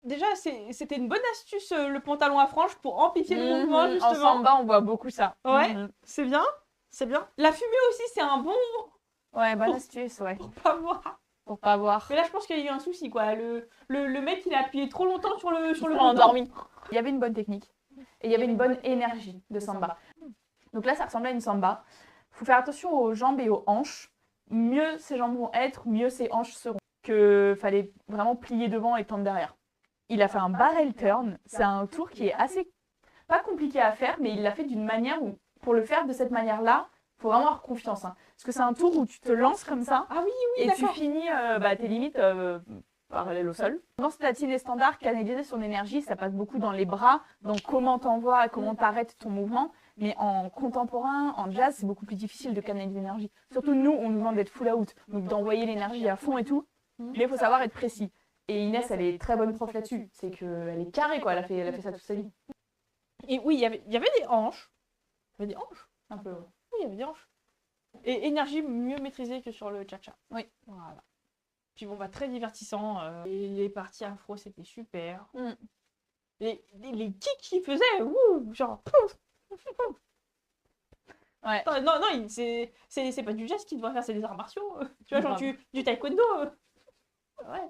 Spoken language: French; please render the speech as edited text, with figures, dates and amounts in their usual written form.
déjà, c'était une bonne astuce, le pantalon à franges pour amplifier le mouvement, En justement. samba, on voit beaucoup ça. Ouais, c'est bien, c'est bien. La fumée aussi, c'est un bon Ouais, bonne Pour- astuce, ouais. pour pas voir. Pour pas voir. Mais là, je pense qu'il y a eu un souci, quoi. Le mec, il a appuyé trop longtemps sur le Ils sont bouton. endormis. Il y avait une bonne technique. Et il y avait une bonne énergie de samba. Donc là, ça ressemblait à une samba. Il faut faire attention aux jambes et aux hanches. Mieux ses jambes vont être, mieux ses hanches seront. Que fallait vraiment plier devant et tendre derrière. Il a fait un barrel turn. C'est un tour qui est assez pas compliqué à faire, mais il l'a fait d'une manière où, pour le faire de cette manière-là, il faut vraiment avoir confiance. Hein. Parce que c'est un tour où tu te lances comme ça Ah oui, oui, et tu d'accord. finis tes limites parallèles au sol. Dans ce latine et standard, canaliser son énergie, ça passe beaucoup dans les bras, dans comment t'envoies, comment t'arrêtes ton mouvement. Mais en contemporain, en jazz, c'est beaucoup plus difficile de canaliser l'énergie. Surtout nous, on nous demande d'être full out, donc d'envoyer l'énergie à fond et tout. Mais il faut savoir être précis. Et Inès, elle est très bonne prof là-dessus. C'est qu'elle est carrée, quoi. Elle a fait ça toute sa vie. Et oui, il y avait des hanches. Il y avait des hanches. Un peu. Oui, il y avait des hanches. Et énergie mieux maîtrisée que sur le cha-cha. Oui. Voilà. Puis bon, bah, très divertissant. Et les parties afro, c'était super. Les kicks qu'il faisait, genre. Ouais. Attends, non, non, c'est pas du jazz qu'il devrait faire, c'est des arts martiaux. Tu vois, genre du taekwondo. Ouais.